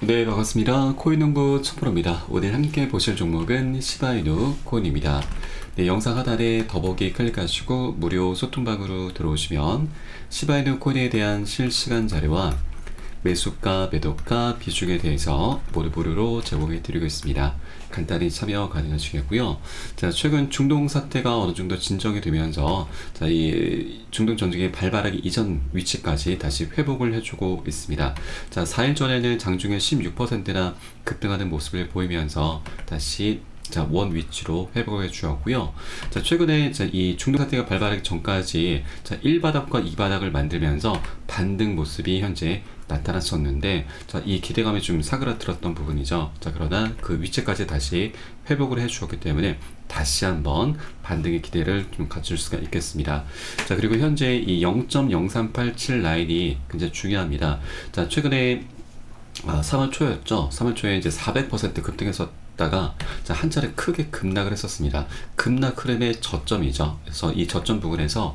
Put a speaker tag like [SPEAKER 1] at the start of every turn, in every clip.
[SPEAKER 1] 네, 반갑습니다. 코인농부 천프로입니다. 오늘 함께 보실 종목은 시바이누 코인입니다. 네, 영상 하단에 더보기 클릭하시고 무료 소통방으로 들어오시면 시바이누 코인에 대한 실시간 자료와 매수가, 매도가, 비중에 대해서 무료로 제공해 드리고 있습니다. 간단히 참여 가능하시겠고요. 자, 최근 중동 사태가 어느 정도 진정이 되면서 이 중동 전쟁의 발발하기 이전 위치까지 다시 회복을 해주고 있습니다. 자, 4일 전에는 장중에 16%나 급등하는 모습을 보이면서 다시 원 위치로 회복해 주었고요. 자, 최근에 이 중동 사태가 발발하기 전까지 1바닥과 2바닥을 만들면서 반등 모습이 현재 나타났었는데, 이 기대감이 좀 사그라들었던 부분이죠. 자, 그러나 그 위치까지 다시 회복을 해 주었기 때문에 다시 한번 반등의 기대를 좀 갖출 수가 있겠습니다. 자, 그리고 현재 이 0.0387 라인이 굉장히 중요합니다. 자, 최근에 3월 초였죠. 3월 초에 이제 400% 급등했었다가 한 차례 크게 급락을 했었습니다. 급락 흐름의 저점이죠. 그래서 이 저점 부분에서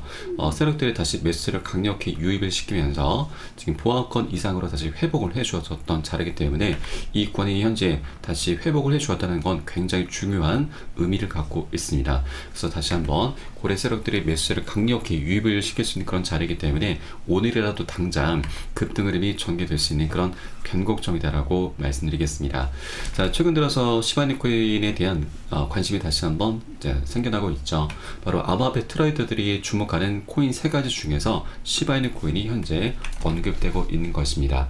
[SPEAKER 1] 세력들이 다시 매수를 강력히 유입을 시키면서 지금 보합권 이상으로 다시 회복을 해주었던 자리이기 때문에 이 권이 현재 다시 회복을 해주었다는 건 굉장히 중요한 의미를 갖고 있습니다. 그래서 다시 한번 고래 세력들이 매수를 강력히 유입을 시킬 수 있는 그런 자리이기 때문에 오늘이라도 당장 급등 흐름이 전개될 수 있는 그런 변곡점이다라고 말씀드리겠습니다. 자, 최근 들어서 시바이누 코인에 대한 관심이 다시 한번 생겨나고 있죠. 바로 암호화폐 트레이더들이 주목하는 코인 세 가지 중에서 시바이누 코인이 현재 언급되고 있는 것입니다.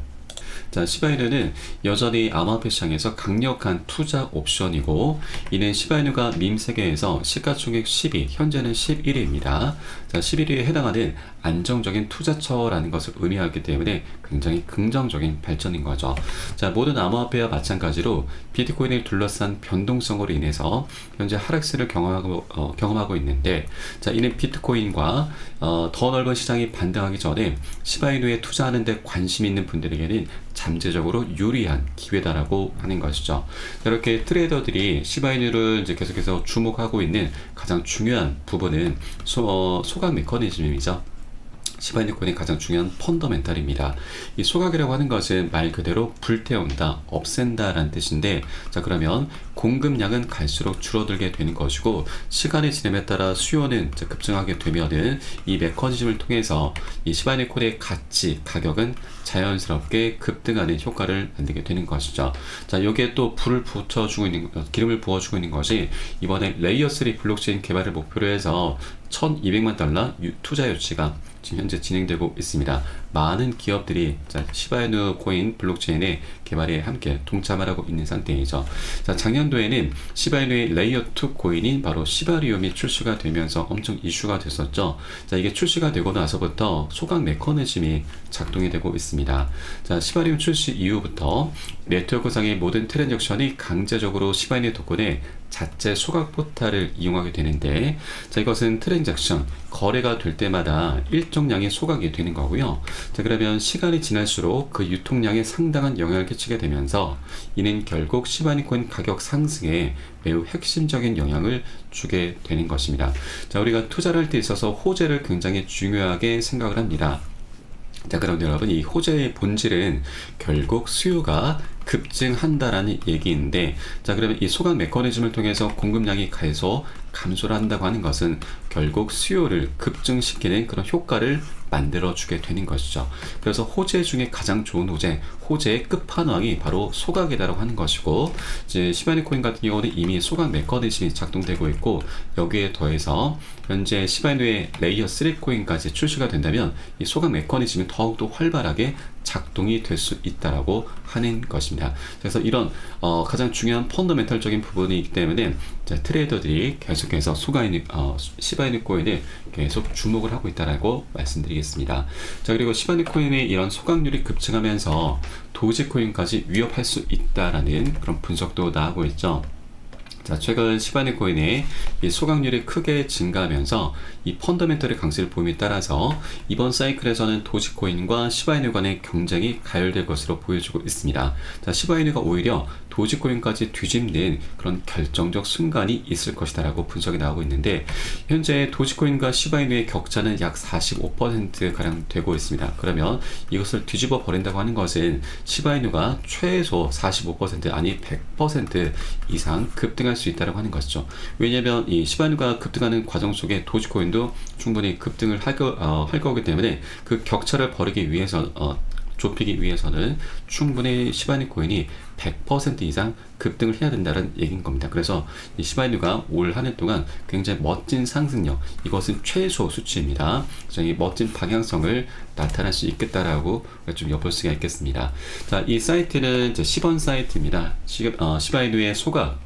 [SPEAKER 1] 자, 시바이누는 여전히 암호화폐 시장에서 강력한 투자 옵션이고, 이는 시바이누가 밈 세계에서 시가총액 10위, 현재는 11위입니다. 자, 11위에 해당하는 안정적인 투자처라는 것을 의미하기 때문에 굉장히 긍정적인 발전인 거죠. 자, 모든 암호화폐와 마찬가지로 비트코인을 둘러싼 변동성으로 인해서 현재 하락세를 경험하고 있는데, 자, 이는 비트코인과 더 넓은 시장이 반등하기 전에 시바이누에 투자하는 데 관심 있는 분들에게는 잠재적으로 유리한 기회다라고 하는 것이죠. 이렇게 트레이더들이 시바이누를 이제 계속해서 주목하고 있는 가장 중요한 부분은 소각 메커니즘이죠. 시바이누 코인의 가장 중요한 펀더멘탈입니다. 이 소각이라고 하는 것은 말 그대로 불태운다, 없앤다 라는 뜻인데, 자, 그러면 공급량은 갈수록 줄어들게 되는 것이고, 시간이 지남에 따라 수요는 급증하게 되면은 이 메커니즘을 통해서 이 시바이누 코인의 가치, 가격은 자연스럽게 급등하는 효과를 만들게 되는 것이죠. 자, 여기에 또 기름을 부어주고 있는 것이 이번에 레이어 3 블록체인 개발을 목표로 해서 $1200만 투자 유치가 지금 현재 진행되고 있습니다. 많은 기업들이 시바이누 코인 블록체인의 개발에 함께 동참을 하고 있는 상태이죠. 자, 작년도에는 시바이누의 레이어 2 코인인 바로 시바리움이 출시가 되면서 엄청 이슈가 됐었죠. 자, 이게 출시가 되고 나서부터 소각 메커니즘이 작동이 되고 있습니다. 자, 시바리움 출시 이후부터 네트워크상의 모든 트랜잭션이 강제적으로 시바이누 토큰의 자체 소각 포탈을 이용하게 되는데, 자, 이것은 트랜잭션, 거래가 될 때마다 일정량의 소각이 되는 거고요. 자, 그러면 시간이 지날수록 그 유통량에 상당한 영향을 끼치게 되면서 이는 결국 시바이누 코인 가격 상승에 매우 핵심적인 영향을 주게 되는 것입니다. 자, 우리가 투자를 할 때 있어서 호재를 굉장히 중요하게 생각을 합니다. 자, 그럼 여러분, 이 호재의 본질은 결국 수요가 급증한다라는 얘기인데, 자, 그러면 이 소각 메커니즘을 통해서 공급량이 계속 감소를 한다고 하는 것은 결국 수요를 급증시키는 그런 효과를 만들어주게 되는 것이죠. 그래서 호재 중에 가장 좋은 호재의 끝판왕이 바로 소각이다라고 하는 것이고, 이제 시바이누 코인 같은 경우는 이미 소각 메커니즘이 작동되고 있고, 여기에 더해서 현재 시바이누의 레이어 3 코인까지 출시가 된다면 이 소각 메커니즘이 더욱더 활발하게 작동이 될 수 있다라고 하는 것입니다. 그래서 이런 가장 중요한 펀더멘탈적인 부분이 있기 때문에 트레이더들이 계속해서 시바이누 코인을 계속 주목을 하고 있다라고 말씀드리겠습니다. 자, 그리고 시바이누 코인의 이런 소각률이 급증하면서 도지코인까지 위협할 수 있다라는 그런 분석도 나오고 있죠. 자, 최근 시바이누 코인의 이 소각률이 크게 증가하면서 이 펀더멘털의 강세를 보임에 따라서 이번 사이클에서는 도지코인과 시바이누 간의 경쟁이 가열될 것으로 보여지고 있습니다. 자, 시바이누가 오히려 도지코인까지 뒤집는 그런 결정적 순간이 있을 것이다 라고 분석이 나오고 있는데, 현재 도지코인과 시바이누의 격차는 약 45%가량 되고 있습니다. 그러면 이것을 뒤집어 버린다고 하는 것은 시바이누가 최소 45% 아니 100% 이상 급등할 수 있다고 하는 것이죠. 왜냐하면 이 시바이누가 급등하는 과정 속에 도지코인도 충분히 급등을 할 거기 때문에 그 격차를 벌이기 위해서 좁히기 위해서는 충분히 시바이누 코인이 100% 이상 급등을 해야 된다는 얘기인 겁니다. 그래서 이 시바이누가 올 한 해 동안 굉장히 멋진 상승력, 이것은 최소 수치입니다. 이 멋진 방향성을 나타날 수 있겠다라고 좀 엿볼 수가 있겠습니다. 자, 이 사이트는 이제 10원 사이트입니다. 시바이누의 소각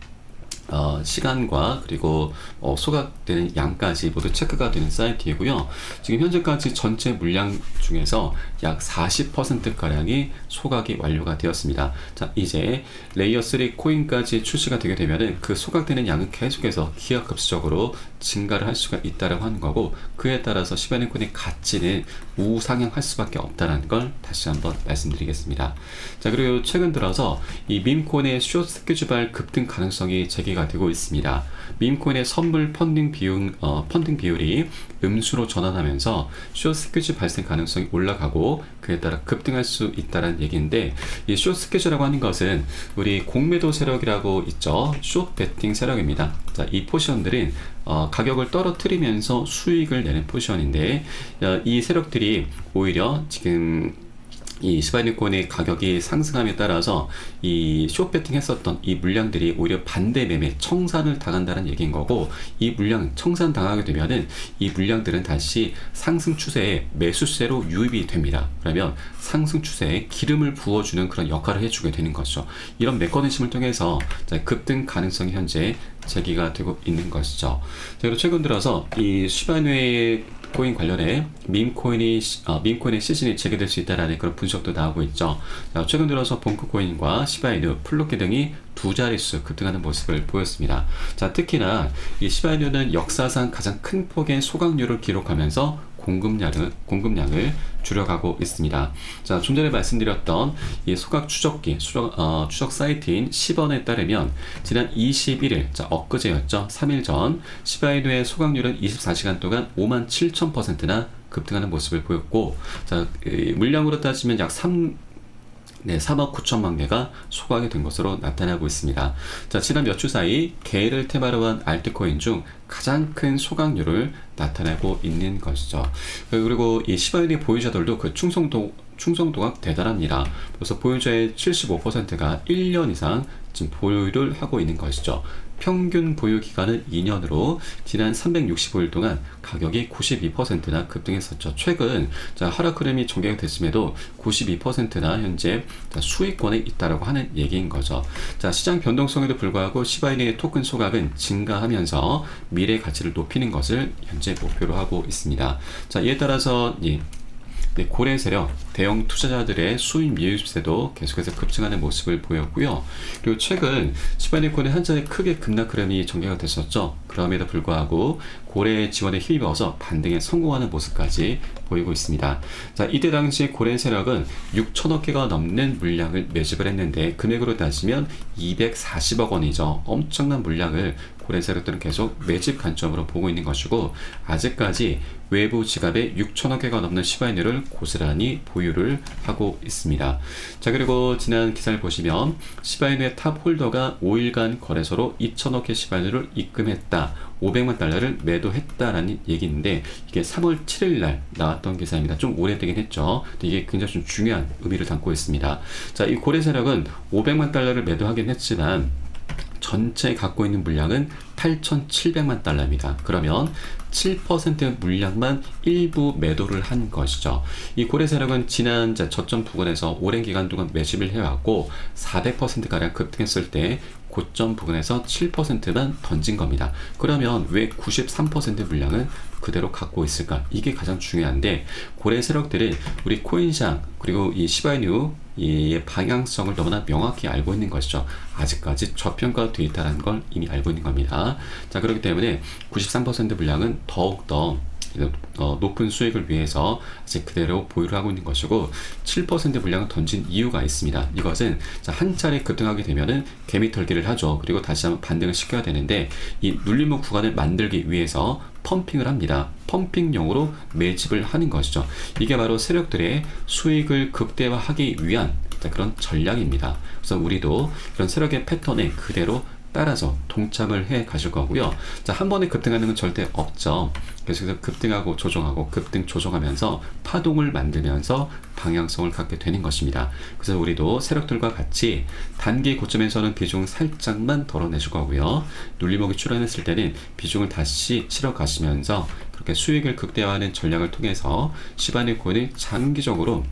[SPEAKER 1] 시간과 그리고 소각되는 양까지 모두 체크가 되는 사이트이고요. 지금 현재까지 전체 물량 중에서 약 40%가량이 소각이 완료가 되었습니다. 자, 이제 레이어 3 코인까지 출시가 되게 되면은 그 소각되는 양은 계속해서 기하급수적으로 증가를 할 수가 있다고 하는 거고, 그에 따라서 시바이누 코인의 가치는 우상향할 수밖에 없다는 걸 다시 한번 말씀드리겠습니다. 자, 그리고 최근 들어서 이 밈코인의 숏 스케줄발 급등 가능성이 제기가 되고 있습니다. 밈코인의 선물 펀딩 비율이 음수로 전환하면서 숏 스케줄 발생 가능성이 올라가고 그에 따라 급등할 수 있다는 얘기인데, 이 숏 스케줄이라고 하는 것은 우리 공매도 세력이라고 있죠. 숏 베팅 세력입니다. 자, 이 포지션들은 가격을 떨어뜨리면서 수익을 내는 포지션인데, 이 세력들이 오히려 지금 이 시바이누 코인의 가격이 상승함에 따라서 이 숏배팅 했었던 이 물량들이 오히려 반대 매매 청산을 당한다는 얘기인 거고, 이 물량 청산 당하게 되면은 이 물량들은 다시 상승 추세에 매수세로 유입이 됩니다. 그러면 상승 추세에 기름을 부어주는 그런 역할을 해주게 되는 거죠. 이런 메커니즘을 통해서 급등 가능성이 현재 제기가 되고 있는 것이죠. 그리고 최근 들어서 이 시바이누의 코인 관련해 밈코인의 시즌이 재개될 수 있다는 그런 분석도 나오고 있죠. 최근 들어서 봉크코인과 시바이누, 플루키 등이 두 자릿수 급등하는 모습을 보였습니다. 자, 특히나 이 시바이누는 역사상 가장 큰 폭의 소각률을 기록하면서 공급량을 줄여가고 있습니다. 자, 좀 전에 말씀드렸던 이 소각 추적기, 추적 사이트인 10원에 따르면 지난 21일, 자, 엊그제였죠. 3일 전 시바이누의 소각률은 24시간 동안 57,000%나 급등하는 모습을 보였고, 자, 물량으로 따지면 약 3억 9천만 개가 소각이 된 것으로 나타나고 있습니다. 자, 지난 몇 주 사이 게일을 테마로 한 알트코인 중 가장 큰 소각률을 나타내고 있는 것이죠. 그리고 이 시바이누 보유자들도 그 충성도가 대단합니다. 그래서 보유자의 75%가 1년 이상 지금 보유를 하고 있는 것이죠. 평균 보유 기간은 2년으로 지난 365일 동안 가격이 92%나 급등했었죠. 최근 하락 흐름이 전개가 됐음에도 92%나 현재 수익권에 있다라고 하는 얘기인 거죠. 자, 시장 변동성에도 불구하고 시바이누의 토큰 소각은 증가하면서 미래 가치를 높이는 것을 현재 목표로 하고 있습니다. 자, 이에 따라서 고래 세력, 대형 투자자들의 수익 유입세도 계속해서 급증하는 모습을 보였고요. 그리고 최근 시바이누 코인의 한 차례 크게 급락 흐름이 전개가 됐었죠. 그럼에도 불구하고 고래의 지원에 힘입어서 반등에 성공하는 모습까지 보이고 있습니다. 자, 이때 당시 고래 세력은 6천억 개가 넘는 물량을 매집을 했는데 금액으로 따지면 240억 원이죠. 엄청난 물량을 고래 세력들은 계속 매집 관점으로 보고 있는 것이고, 아직까지 외부 지갑에 6천억 개가 넘는 시바이누를 고스란히 보유를 하고 있습니다. 자, 그리고 지난 기사를 보시면 시바이누의 탑 홀더가 5일간 거래소로 2천억 개 시바이누를 입금했다. 500만 달러를 매도했다라는 얘기인데, 이게 3월 7일 날 나왔던 기사입니다. 좀 오래되긴 했죠. 근데 이게 굉장히 좀 중요한 의미를 담고 있습니다. 자, 이 고래 세력은 500만 달러를 매도하긴 했지만 전체 갖고 있는 물량은 8,700만 달러입니다. 그러면 7% 물량만 일부 매도를 한 것이죠. 이 고래 세력은 지난 저점 부근에서 오랜 기간 동안 매집을 해왔고 400%가량 급등했을 때 고점 부근에서 7%만 던진 겁니다. 그러면 왜 93% 물량은 그대로 갖고 있을까? 이게 가장 중요한데, 고래 세력들은 우리 코인시장 그리고 이 시바이누 이 방향성을 너무나 명확히 알고 있는 것이죠. 아직까지 저평가되어 있다는 걸 이미 알고 있는 겁니다. 자, 그렇기 때문에 93% 물량은 더욱더 높은 수익을 위해서 아직 그대로 보유를 하고 있는 것이고, 7% 물량을 던진 이유가 있습니다. 이것은 한 차례 급등하게 되면은 개미 털기를 하죠. 그리고 다시 한번 반등을 시켜야 되는데, 이 눌림목 구간을 만들기 위해서 펌핑을 합니다. 펌핑용으로 매집을 하는 것이죠. 이게 바로 세력들의 수익을 극대화하기 위한 그런 전략입니다. 그래서 우리도 그런 세력의 패턴에 그대로 따라서 동참을 해 가실 거고요. 자, 한 번에 급등하는 건 절대 없죠. 계속해서 급등하고 조정하고 급등 조정하면서 파동을 만들면서 방향성을 갖게 되는 것입니다. 그래서 우리도 세력들과 같이 단기 고점에서는 비중 살짝만 덜어내줄 거고요. 눌림목이 출현했을 때는 비중을 다시 실어 가시면서 그렇게 수익을 극대화하는 전략을 통해서 시바이누 코인을 장기적으로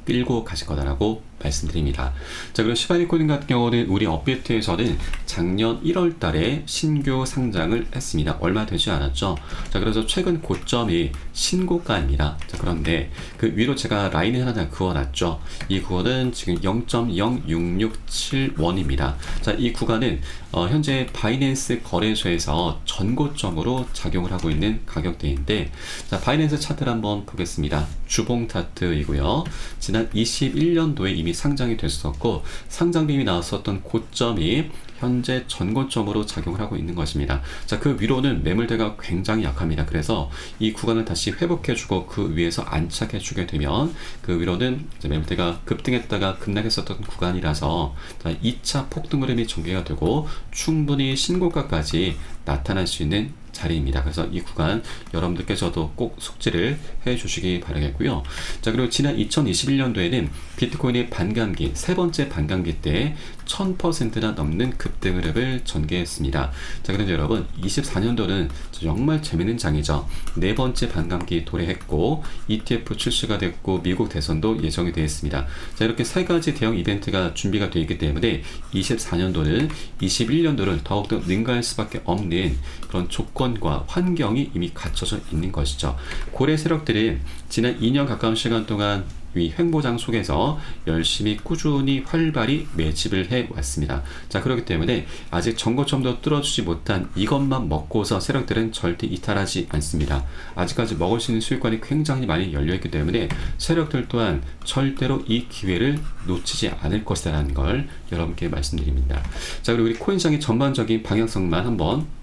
[SPEAKER 1] 끌고 가실 거다라고 말씀드립니다. 자, 그리고 시바이누 코인 같은 경우는 우리 업비트에서는 작년 1월 달에 신규 상장을 했습니다. 얼마 되지 않았죠. 자, 그래서 최근 고점이 신고가입니다. 자, 그런데 그 위로 제가 라인을 하나 그어놨죠. 이 구간은 지금 0.0667원입니다. 자, 이 구간은 현재 바이낸스 거래소에서 전고점으로 작용을 하고 있는 가격대인데, 자, 바이낸스 차트를 한번 보겠습니다. 주봉 차트이고요. 지난 21년도에 이미 상장이 됐었고, 상장빔이 나왔었던 고점이 현재 전고점으로 작용을 하고 있는 것입니다. 자, 그 위로는 매물대가 굉장히 약합니다. 그래서 이 구간을 다시 회복해주고 그 위에서 안착해주게 되면 그 위로는 매물대가 급등했다가 급락했었던 구간이라서 2차 폭등 흐름이 전개가 되고 충분히 신고가까지 나타날 수 있는 자리입니다. 그래서 이 구간 여러분들께서도 꼭 숙지를 해 주시기 바라겠고요. 자, 그리고 지난 2021년도에는 비트코인의 반감기, 세 번째 반감기 때 1000%나 넘는 급등 흐름을 전개했습니다. 자, 그런데 여러분 24년도는 정말 재밌는 장이죠. 네 번째 반감기 도래했고 ETF 출시가 됐고 미국 대선도 예정이 되어 있습니다. 자, 이렇게 세 가지 대형 이벤트가 준비가 되어 있기 때문에 24년도는 21년도를 더욱더 능가할 수밖에 없는 그런 조건과 환경이 이미 갖춰져 있는 것이죠. 고래 세력들이 지난 2년 가까운 시간 동안 이 횡보장 속에서 열심히 꾸준히 활발히 매집을 해왔습니다. 자, 그렇기 때문에 아직 전고점도 뚫어주지 못한 이것만 먹고서 세력들은 절대 이탈하지 않습니다. 아직까지 먹을 수 있는 수익권이 굉장히 많이 열려있기 때문에 세력들 또한 절대로 이 기회를 놓치지 않을 것이라는 걸 여러분께 말씀드립니다. 자, 그리고 우리 코인시장의 전반적인 방향성만 한번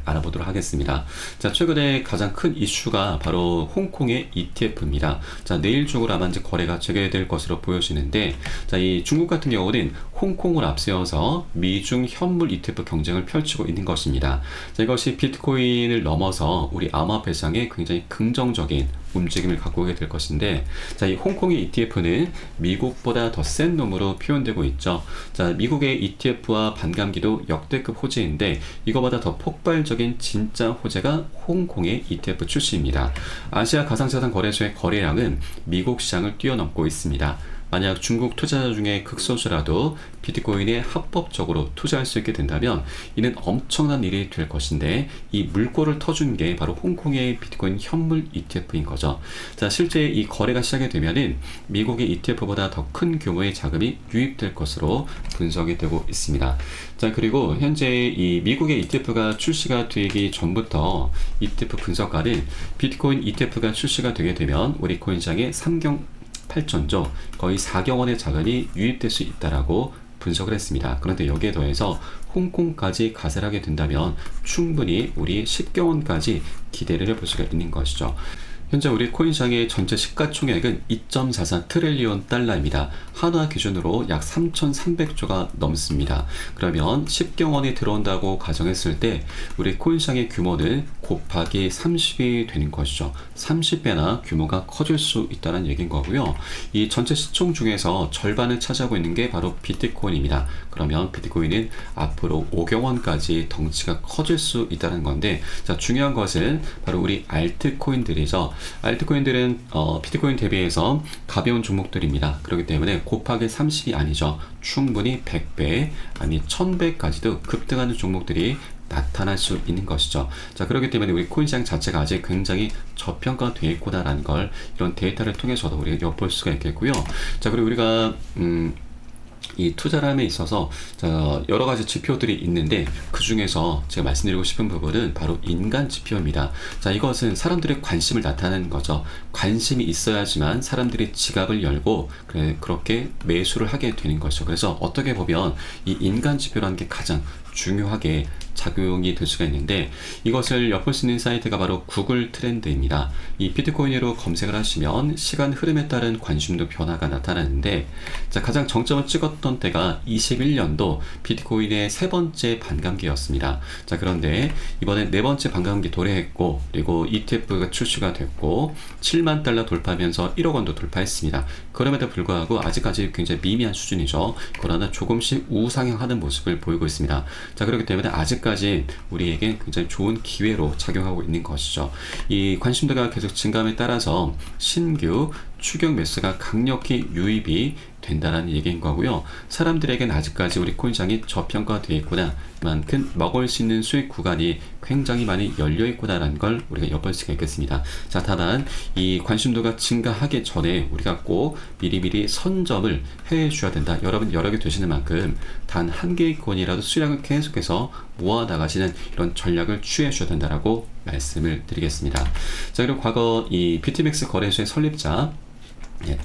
[SPEAKER 1] 알아보도록 하겠습니다. 자, 최근에 가장 큰 이슈가 바로 홍콩의 ETF입니다. 자, 내일 중으로 아마 이제 거래가 재개될 것으로 보여지는데, 자, 이 중국 같은 경우는 홍콩을 앞세워서 미중 현물 ETF 경쟁을 펼치고 있는 것입니다. 자, 이것이 비트코인을 넘어서 우리 암호화폐 시장에 굉장히 긍정적인 움직임을 갖고 오게 될 것인데, 자, 이 홍콩의 ETF는 미국보다 더 센 놈으로 표현되고 있죠. 자, 미국의 ETF와 반감기도 역대급 호재인데 이거보다 더 폭발적인 진짜 호재가 홍콩의 ETF 출시입니다. 아시아 가상자산 거래소의 거래량은 미국 시장을 뛰어넘고 있습니다. 만약 중국 투자자 중에 극소수라도 비트코인에 합법적으로 투자할 수 있게 된다면 이는 엄청난 일이 될 것인데, 이 물꼬를 터준 게 바로 홍콩의 비트코인 현물 ETF인 거죠. 자, 실제 이 거래가 시작이 되면은 미국의 ETF보다 더 큰 규모의 자금이 유입될 것으로 분석이 되고 있습니다. 자, 그리고 현재 이 미국의 ETF가 출시가 되기 전부터 ETF 분석가는 비트코인 ETF가 출시가 되게 되면 우리 코인시장의 8천조, 거의 4경원의 자금이 유입될 수 있다라고 분석을 했습니다. 그런데 여기에 더해서 홍콩까지 가세를 하게 된다면 충분히 우리 10경원까지 기대를 해볼 수가 있는 것이죠. 현재 우리 코인시장의 전체 시가총액은 2.44 트릴리온 달러입니다. 한화 기준으로 약 3,300조가 넘습니다. 그러면 10경원이 들어온다고 가정했을 때 우리 코인시장의 규모는 곱하기 30이 되는 것이죠. 30배나 규모가 커질 수 있다는 얘기인 거고요. 이 전체 시총 중에서 절반을 차지하고 있는 게 바로 비트코인입니다. 그러면 비트코인은 앞으로 5경원까지 덩치가 커질 수 있다는 건데, 자, 중요한 것은 바로 우리 알트코인들이죠. 알트코인들은 비트코인 대비해서 가벼운 종목들입니다. 그렇기 때문에 곱하기 30이 아니죠. 충분히 100배 아니 1000배까지도 급등하는 종목들이 나타날 수 있는 것이죠. 자, 그렇기 때문에 우리 코인 시장 자체가 아직 굉장히 저평가되어 있구나라는 걸 이런 데이터를 통해서도 우리가 엿볼 수가 있겠고요. 자, 그리고 우리가 이 투자함에 있어서 여러 가지 지표들이 있는데 그 중에서 제가 말씀드리고 싶은 부분은 바로 인간 지표입니다. 자, 이것은 사람들의 관심을 나타내는 거죠. 관심이 있어야지만 사람들이 지갑을 열고 그렇게 매수를 하게 되는 것이죠. 그래서 어떻게 보면 이 인간 지표라는 게 가장 중요하게 작용이 될 수가 있는데, 이것을 엿볼 수 있는 사이트가 바로 구글 트렌드입니다. 이 비트코인으로 검색을 하시면 시간 흐름에 따른 관심도 변화가 나타나는데, 자, 가장 정점을 찍었던 때가 21년도 비트코인의 세 번째 반감기였습니다. 자, 그런데 이번에 네 번째 반감기 도래했고, 그리고 ETF가 출시가 됐고 7만 달러 돌파하면서 1억 원도 돌파했습니다. 그럼에도 불구하고 아직까지 굉장히 미미한 수준이죠. 그러나 조금씩 우상향하는 모습을 보이고 있습니다. 자, 그렇기 때문에 아직까지 우리에게 굉장히 좋은 기회로 작용하고 있는 것이죠. 이 관심도가 계속 증감에 따라서 신규 추격 매수가 강력히 유입이 된다는 얘기인 거고요. 사람들에게는 아직까지 우리 코인시장이 저평가되어 있구나, 그만큼 먹을 수 있는 수익 구간이 굉장히 많이 열려 있구나라는 걸 우리가 엿볼 수가 있겠습니다. 자, 다만 이 관심도가 증가하기 전에 우리가 꼭 미리미리 선점을 해 주셔야 된다. 여러분 여러 개 되시는 만큼 단 한 개의 코인이라도 수량을 계속해서 모아 나가시는 이런 전략을 취해 주셔야 된다라고 말씀을 드리겠습니다. 자, 그리고 과거 이 비트맥스 거래소의 설립자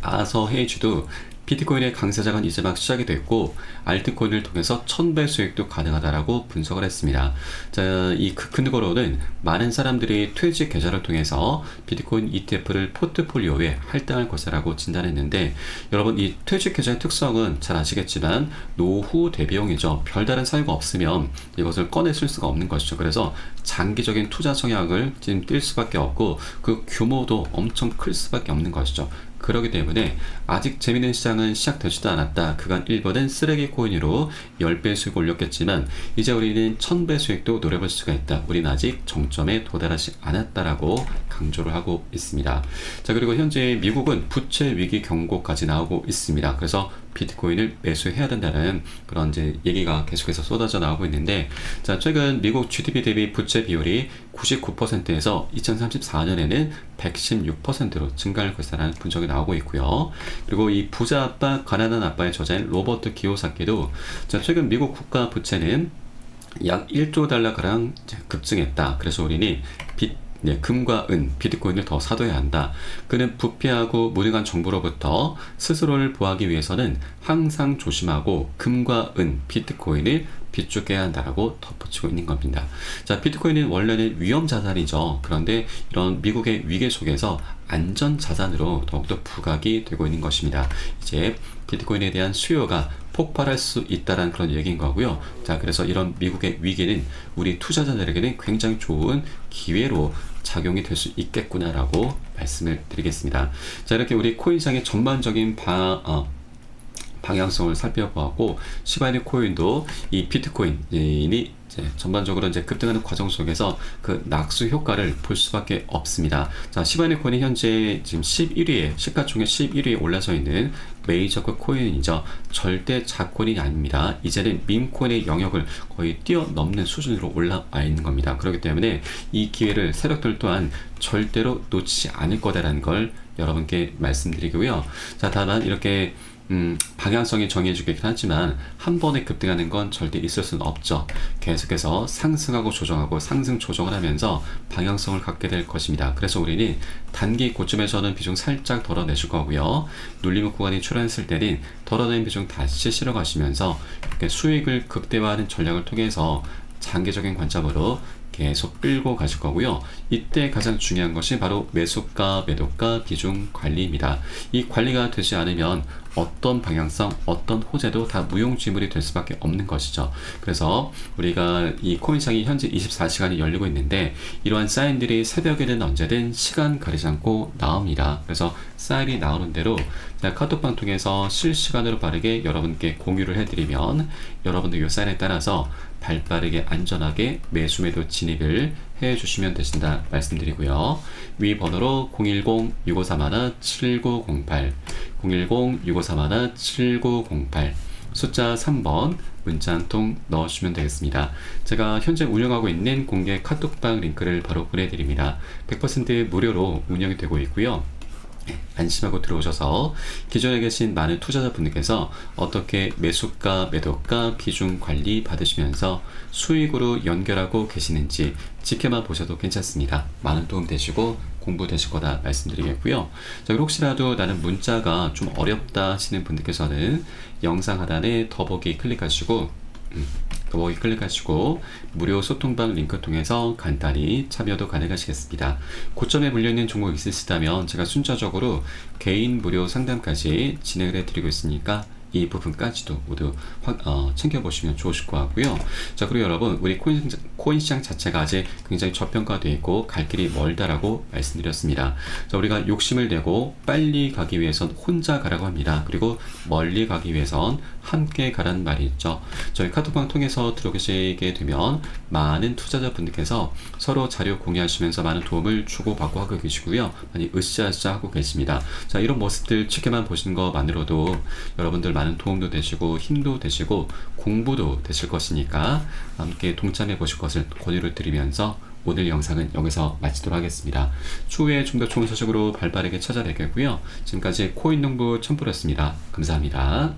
[SPEAKER 1] 아서 헤이즈도 비트코인의 강세장은 이제 막 시작이 됐고 알트코인을 통해서 1000배 수익도 가능하다라고 분석을 했습니다. 자, 이 근거로는 많은 사람들이 퇴직 계좌를 통해서 비트코인 ETF를 포트폴리오에 할당할 것이라고 진단했는데, 여러분 이 퇴직 계좌의 특성은 잘 아시겠지만 노후 대비용이죠. 별다른 사유가 없으면 이것을 꺼내 쓸 수가 없는 것이죠. 그래서 장기적인 투자 성향을 지금 띌 수밖에 없고 그 규모도 엄청 클 수밖에 없는 것이죠. 그렇기 때문에 아직 재밌는 시장은 시작되지도 않았다. 그간 일본은 쓰레기 코인으로 10배 수익 올렸겠지만 이제 우리는 1000배 수익도 노려볼 수가 있다. 우리는 아직 정점에 도달하지 않았다라고 강조를 하고 있습니다. 자, 그리고 현재 미국은 부채 위기 경고까지 나오고 있습니다. 그래서 비트코인을 매수해야 된다는 그런 이제 얘기가 계속해서 쏟아져 나오고 있는데, 자, 최근 미국 GDP 대비 부채 비율이 99%에서 2034년에는 116%로 증가할 것이라는 분석이 나오고 있고요. 그리고 이 부자 아빠, 가난한 아빠의 저자인 로버트 기요사키도 자, 최근 미국 국가 부채는 약 1조 달러가량 급증했다. 그래서 우리는 금과 은, 비트코인을 더 사둬야 한다. 그는 부패하고 무능한 정부로부터 스스로를 보호하기 위해서는 항상 조심하고 금과 은, 비트코인을 비축해야 한다라고 덧붙이고 있는 겁니다. 자, 비트코인은 원래는 위험 자산이죠. 그런데 이런 미국의 위기 속에서 안전 자산으로 더욱더 부각이 되고 있는 것입니다. 이제 비트코인에 대한 수요가 폭발할 수 있다는 그런 얘기인 거고요. 자, 그래서 이런 미국의 위기는 우리 투자자들에게는 굉장히 좋은 기회로 작용이 될 수 있겠구나라고 말씀을 드리겠습니다. 자, 이렇게 우리 코인시장의 전반적인 방향성을 살펴보았고, 시바이누 코인도 이 비트코인이 전반적으로 이제 급등하는 과정 속에서 그 낙수 효과를 볼 수밖에 없습니다. 자, 시바이누 코인이 현재 지금 11위에, 시가총액 11위에 올라서 있는 메이저급 코인이죠. 절대 자코인이 아닙니다. 이제는 밈코인의 영역을 거의 뛰어넘는 수준으로 올라와 있는 겁니다. 그렇기 때문에 이 기회를 세력들 또한 절대로 놓치지 않을 거다라는 걸 여러분께 말씀드리고요. 자, 다만 이렇게 방향성이 정해지긴 하지만 한 번에 급등하는 건 절대 있을 수는 없죠. 계속해서 상승하고 조정하고 상승 조정을 하면서 방향성을 갖게 될 것입니다. 그래서 우리는 단기 고점에서는 비중 살짝 덜어내줄 거고요. 눌림목 구간이 출현했을 때는 덜어낸 비중 다시 실어 가시면서 이렇게 수익을 극대화하는 전략을 통해서 장기적인 관점으로 계속 끌고 가실 거고요. 이때 가장 중요한 것이 바로 매수가, 매도가, 비중 관리입니다. 이 관리가 되지 않으면 어떤 방향성, 어떤 호재도 다 무용지물이 될 수밖에 없는 것이죠. 그래서 우리가 이 코인시장이 현재 24시간이 열리고 있는데 이러한 사인들이 새벽에는 언제든 시간 가리지 않고 나옵니다. 그래서 사인이 나오는 대로 카톡방 통해서 실시간으로 빠르게 여러분께 공유를 해드리면 여러분들 이 사인에 따라서 발빠르게 안전하게 매수매도 진입을 해주시면 되신다 말씀드리고요. 위 번호로 010-6531-7908 010-6531-7908 숫자 3번 문자 한 통 넣어주시면 되겠습니다. 제가 현재 운영하고 있는 공개 카톡방 링크를 바로 보내드립니다. 100% 무료로 운영이 되고 있고요. 안심하고 들어오셔서 기존에 계신 많은 투자자분들께서 어떻게 매수가, 매도가, 비중 관리 받으시면서 수익으로 연결하고 계시는지 지켜만 보셔도 괜찮습니다. 많은 도움 되시고 공부 되실 거다 말씀드리겠고요. 자, 그리고 혹시라도 나는 문자가 좀 어렵다 하시는 분들께서는 영상 하단에 더보기 클릭하시고 더보기 클릭하시고 무료 소통방 링크 통해서 간단히 참여도 가능하시겠습니다. 고점에 물려있는 종목 있으시다면 제가 순차적으로 개인 무료 상담까지 진행을 해드리고 있으니까 이 부분까지도 모두 챙겨보시면 좋으실 것 같고요. 자, 그리고 여러분, 우리 코인 시장 자체가 아직 굉장히 저평가되어 있고 갈 길이 멀다라고 말씀드렸습니다. 자, 우리가 욕심을 내고 빨리 가기 위해선 혼자 가라고 합니다. 그리고 멀리 가기 위해선 함께 가라는 말이 있죠. 저희 카톡방 통해서 들어오시게 되면 많은 투자자분들께서 서로 자료 공유하시면서 많은 도움을 주고받고 하고 계시고요. 많이 으쌰으쌰 하고 계십니다. 자, 이런 모습들 지켜만 보시는 것만으로도 여러분들 많은 도움도 되시고 힘도 되시고 공부도 되실 것이니까 함께 동참해 보실 것을 권유를 드리면서 오늘 영상은 여기서 마치도록 하겠습니다. 추후에 좀 더 좋은 소식으로 발빠르게 찾아뵙겠고요. 지금까지 코인농부 첨프였습니다. 감사합니다.